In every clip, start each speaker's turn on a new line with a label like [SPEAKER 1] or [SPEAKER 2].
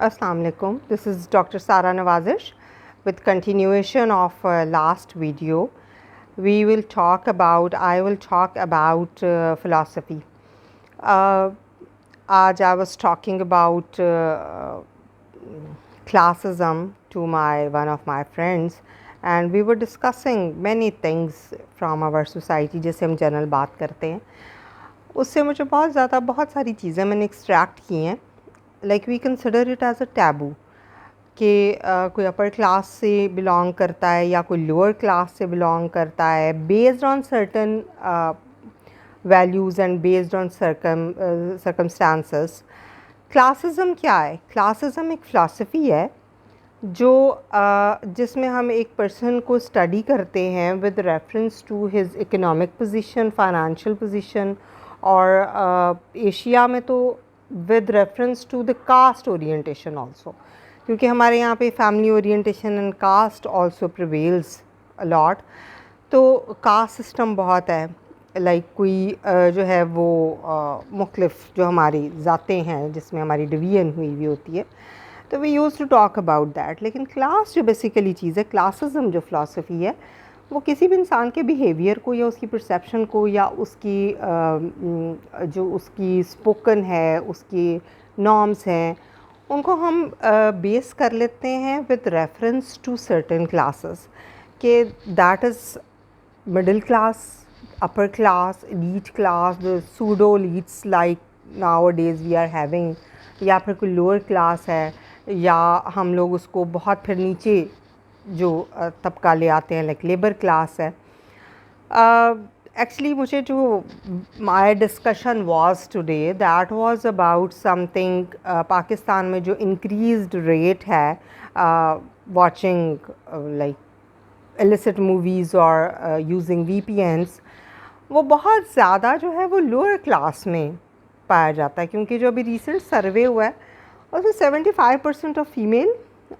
[SPEAKER 1] Assalamu alaikum. This is Dr. Sara Nawazish with continuation of last video. I will talk about philosophy. Aaj I was talking about classism to one of my friends, and we were discussing many things from our society जैसे हम general बात करते हैं उससे मुझे बहुत सारी चीज़ें मैंने एक्सट्रैक्ट की हैं. Like we consider it as a taboo कि कोई अपर क्लास से बिलोंग करता है या कोई लोअर क्लास से बिलोंग करता है based on certain values and based on circumstances. Classism क्या है? क्लासिज़म एक फ़िलासफ़ी है जो जिसमें हम एक पर्सन को स्टडी करते हैं with reference to his economic position, financial position, और एशिया में तो with reference to the caste orientation also, क्योंकि हमारे यहाँ पे family orientation and caste also prevails a lot. तो कास्ट सिस्टम बहुत है. लाइक कोई जो है वो मुख्तलिफ जो हमारी ज़ातें हैं जिसमें हमारी डिवीजन हुई होती है, तो we use to talk about that. लेकिन क्लास जो बेसिकली चीज़ है, क्लासिज़म जो फ़िलासफ़ी है, वो किसी भी इंसान के बिहेवियर को या उसकी परसेप्शन को या उसकी जो उसकी स्पोकन है, उसकी नॉर्म्स हैं, उनको हम बेस कर लेते हैं with reference to certain classes के that is middle class, upper class, elite class, the pseudo elites like nowadays we are having, या फिर कोई लोअर क्लास है, या हम लोग उसको बहुत फिर नीचे जो तबका ले आते हैं लाइक लेबर क्लास है. एक्चुअली मुझे जो my discussion was today that was about something Pakistan में जो इंक्रीज्ड रेट है वाचिंग लाइक illicit movies और using VPNs, वो बहुत ज़्यादा जो है वो लोअर क्लास में पाया जाता है. क्योंकि जो अभी रिसेंट सर्वे हुआ है उसमें 75% ऑफ फीमेल,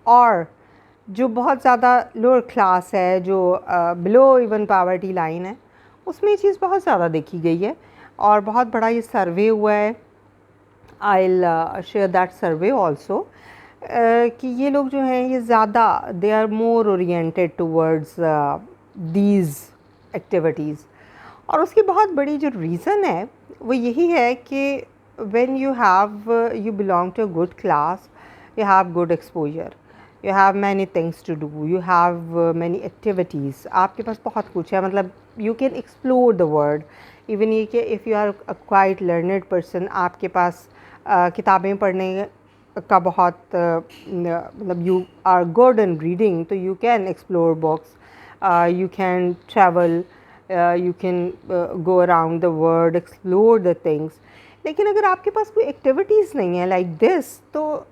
[SPEAKER 1] और जो बहुत ज़्यादा लोअर क्लास है जो बिलो इवन पावर्टी लाइन है, उसमें ये चीज़ बहुत ज़्यादा देखी गई है. और बहुत बड़ा ये सर्वे हुआ है. I will share that survey also कि ये लोग जो हैं ये ज़्यादा they are more oriented towards these activities. और उसकी बहुत बड़ी जो रीज़न है वो यही है कि when you belong to a good class, you have good exposure, you have many things to do, you have many activities, आपके पास बहुत कुछ है. मतलब you can explore the world. even ये कि if you are a quite learned person, आपके पास किताबें पढ़ने का बहुत मतलब you are good in reading, तो you can explore books, you can travel, you can go around the world, explore the things. लेकिन अगर आपके पास कोई एक्टिविटीज़ नहीं है लाइक दिस, तो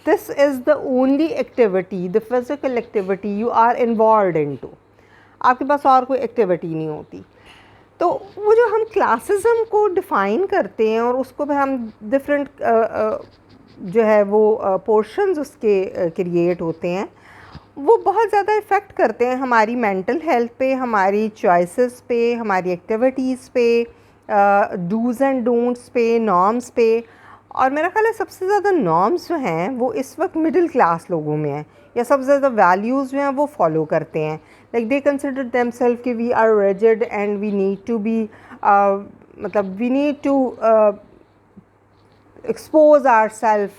[SPEAKER 1] this is the only activity, the physical activity you are involve in to. आपके पास और कोई एक्टिविटी नहीं होती. तो वो जो हम क्लासिज़म को डिफ़ाइन करते हैं और उसको भी हम डिफरेंट जो है वो पोर्शंस उसके क्रिएट होते हैं, वो बहुत ज़्यादा इफ़ेक्ट करते हैं हमारी मेंटल हेल्थ पे, हमारी चॉइसेस पे, हमारी एक्टिविटीज़ पे, डूज़ एंड डोंट्स पे, नॉर्म्स पे. और मेरा ख़्याल है सबसे ज़्यादा नॉर्म्स जो हैं वो इस वक्त मिडिल क्लास लोगों में हैं, या सबसे ज़्यादा वैल्यूज़ जो हैं वो फॉलो करते हैं. लाइक दे कंसिडर देमसेल्फ कि we are rigid and we need to be मतलब we need to expose ourselves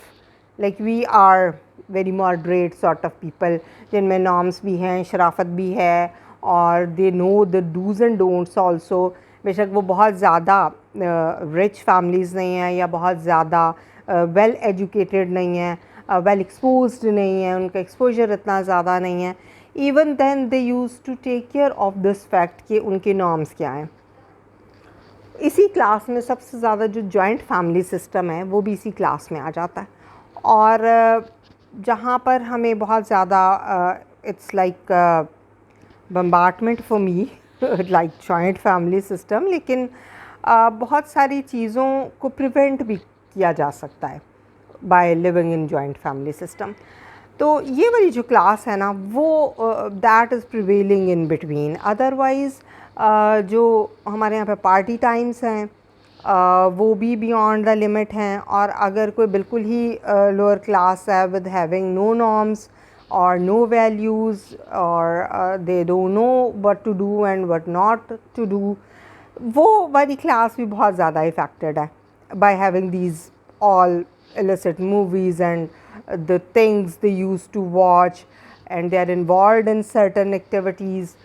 [SPEAKER 1] like we are very moderate sort of people, जिनमें नॉर्म्स भी हैं, शराफत भी है, और they know the dos and don'ts also. बेशक वो बहुत ज़्यादा रिच फैमिलीज़ नहीं हैं या बहुत ज़्यादा वेल एजुकेटेड नहीं हैं, वेल एक्सपोज्ड नहीं है, उनका एक्सपोजर इतना ज़्यादा नहीं है. Even then they use to take care of this fact कि उनके नॉर्म्स क्या हैं. इसी क्लास में सबसे ज़्यादा जो जॉइंट फैमिली सिस्टम है वो भी इसी क्लास में आ जाता है. और जहाँ पर हमें बहुत ज़्यादा it's like bombardment for me like joint family system, लेकिन बहुत सारी चीज़ों को प्रिवेंट भी किया जा सकता है by living in joint family system. तो ये वाली जो क्लास है ना वो that is prevailing in between. Otherwise जो हमारे यहाँ पे पार्टी टाइम्स हैं, वो भी बियॉन्ड द लिमिट हैं। और अगर कोई बिल्कुल ही लोअर क्लास है विद हैविंग नो नॉर्म्स और नो वैल्यूज़ और they don't know what to do and what not to do, वो वाली क्लास भी बहुत ज़्यादा इफ़ेक्टेड है by having these all illicit movies and the things they used to watch and they are involved in certain activities.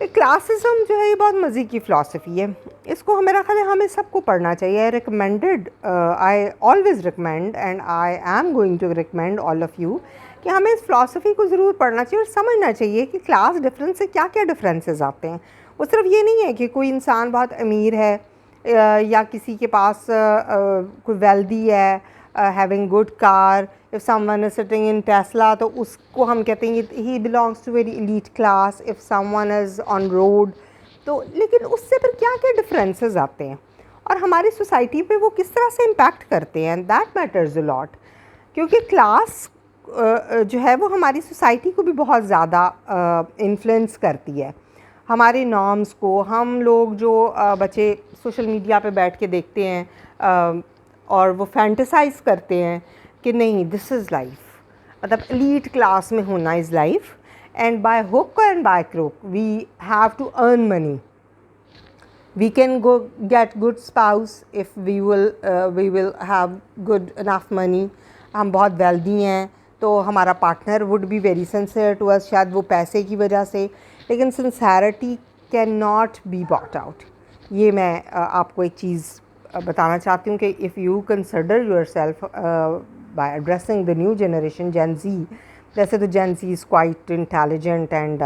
[SPEAKER 1] Classicism जो है ये बहुत मज़े की फ़िलासफ़ी है, इसको मेरा ख़्याल है हमें सबको पढ़ना चाहिए। I recommended, I always recommend and I am going to recommend all of you कि हमें इस फ़िलासफ़ी को ज़रूर पढ़ना चाहिए और समझना चाहिए कि क्लास डिफरेंस से क्या क्या डिफरेंसेस आते हैं। वो सिर्फ ये नहीं है कि कोई इंसान बहुत अमीर है या किसी के पास कोई वेल्दी है, having good car, if someone is sitting in Tesla तो उसको हम कहते हैं he belongs to very elite class, if someone is on road तो। लेकिन उससे फिर क्या क्या डिफरेंसेस आते हैं और हमारी सोसाइटी पे वो किस तरह से इम्पैक्ट करते हैं, दैट मैटर्स अ लॉट। क्योंकि क्लास जो है वो हमारी सोसाइटी को भी बहुत ज़्यादा इन्फ्लुएंस करती है, हमारे नॉर्म्स को। हम लोग जो बच्चे सोशल मीडिया पे बैठ के देखते हैं और वो फैंटेसाइज करते हैं कि नहीं दिस इज़ लाइफ, मतलब एलीट क्लास में होना is life and by hook and by crook we have to earn money. We can go get good spouse if we will have good enough money. हम बहुत wealthy हैं तो हमारा partner would be very sincere to us, शायद वो पैसे की वजह से, लेकिन sincerity can not be bought out. ये मैं आपको एक चीज़ बताना चाहती हूँ कि if you consider yourself by addressing the new generation Gen Z, वैसे तो Gen Z is quite intelligent and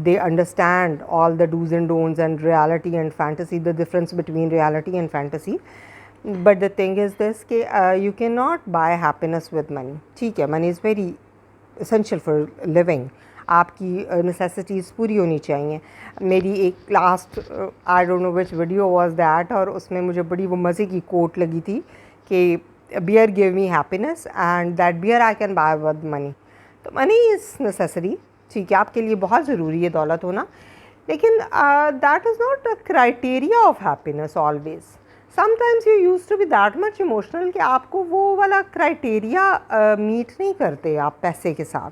[SPEAKER 1] they understand all the do's and don'ts and reality and fantasy, the difference between reality and fantasy. But the thing is this कि you cannot buy happiness with money. ठीक है, money is very essential for living. आपकी necessities पूरी होनी चाहिए। मेरी एक last I don't know which video was that और उसमें मुझे बड़ी वो मज़े की कोट लगी थी कि beer give me happiness and that beer I can buy with money. तो money is necessary, ठीक है, आपके लिए बहुत ज़रूरी है दौलत होना, लेकिन that is not a criteria of happiness always. Sometimes you use to be that much emotional कि आपको वो वाला क्राइटेरिया मीट नहीं करते आप पैसे के साथ।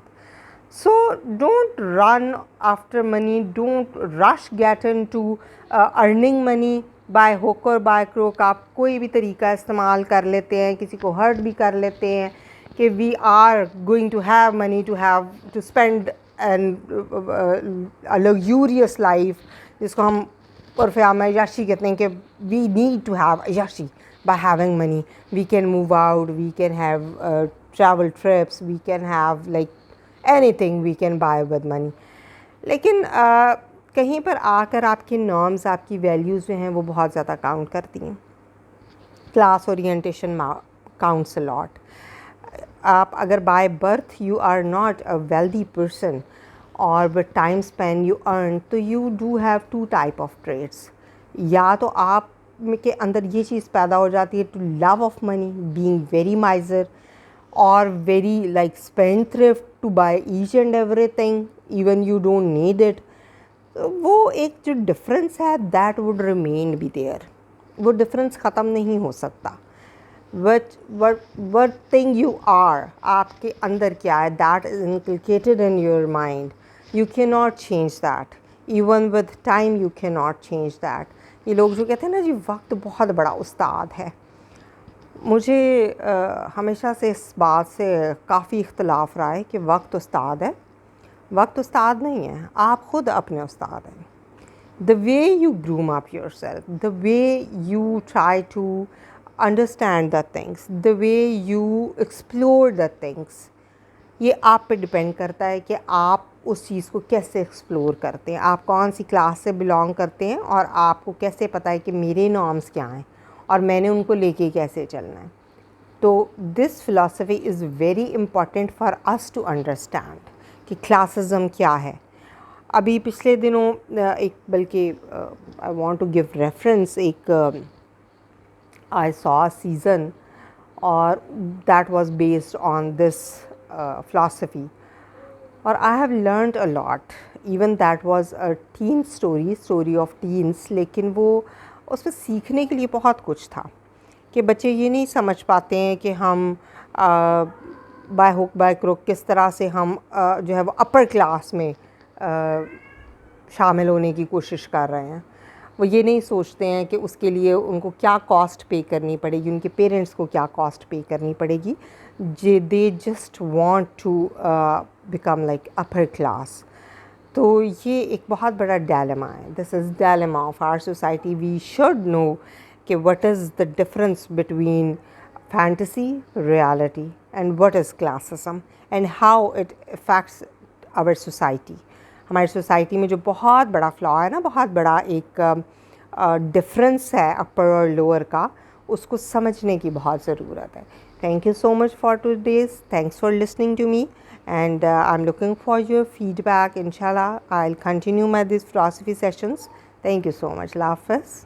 [SPEAKER 1] So don't run after money, don't rush get in to earning money by hook और बाय क्रोक। आप कोई भी तरीका इस्तेमाल कर लेते हैं, किसी को हर्ट भी कर लेते हैं कि we are going to have money to spend and a luxurious life, जिसको हम उर्फ़-ए-आम में अय्याशी कहते हैं कि वी नीड टू हैव अय्याशी by having money. We can move out, we can have travel trips, we can have like anything we can buy with money. लेकिन कहीं पर आकर आपके नॉर्म्स, आपकी वैल्यूज़ जो हैं वो बहुत ज़्यादा काउंट करती हैं। Class orientation counts a lot. आप अगर by birth you are not a wealthy person और with time span you earn, तो you do have to type of trades. या तो आप के अंदर ये चीज़ पैदा हो जाती है to love of money, being very miser और very like spendthrift to buy each and everything even you don't need it. वो एक जो डिफरेंस है that would remain be there, वो डिफरेंस ख़त्म नहीं हो सकता। what thing you are, आपके अंदर क्या है, that is inculcated in your mind. You cannot change that. Even with time you cannot change that. ये लोग जो कहते हैं ना जी वक्त बहुत बड़ा उस्ताद है, मुझे हमेशा से इस बात से काफ़ी इख्तलाफ रहा है कि वक्त उस्ताद है। वक्त उस्ताद नहीं है, आप ख़ुद अपने उस्ताद हैं। The way you groom up yourself, the way you try to understand the things, the way you explore the things, ये आप पे डिपेंड करता है कि आप उस चीज़ को कैसे एक्सप्लोर करते हैं, आप कौन सी क्लास से बिलोंग करते हैं और आपको कैसे पता है कि मेरे नॉर्म्स क्या हैं और मैंने उनको लेके कैसे चलना है। तो this philosophy is very important for us to understand कि क्लासिज़म क्या है। अभी पिछले दिनों एक बल्कि I want to give reference, एक I saw a season or that was based on this philosophy or I have learned a lot. Even that was a teen story of teens, लेकिन वो उसमें सीखने के लिए बहुत कुछ था कि बच्चे ये नहीं समझ पाते हैं कि हम बाय हुक बाय क्रुक किस तरह से हम जो है वो अपर क्लास में शामिल होने की कोशिश कर रहे हैं। वो ये नहीं सोचते हैं कि उसके लिए उनको क्या कॉस्ट पे करनी पड़ेगी, उनके पेरेंट्स को क्या कॉस्ट पे करनी पड़ेगी। They just want to become like upper class. तो ये एक बहुत बड़ा डायलेमा है। This is dilemma of our society. We should know कि what is the difference between fantasy, reality and what is classism and how it affects our society. हमारी society में जो बहुत बड़ा फ्लॉ है ना, बहुत बड़ा एक डिफरेंस है अपर और लोअर का, उसको समझने की बहुत ज़रूरत है। Thank you so much for today's, thanks for listening to me, and I'm looking for your feedback. Inshallah, I'll continue my these philosophy sessions. Thank you so much. Allah Hafiz.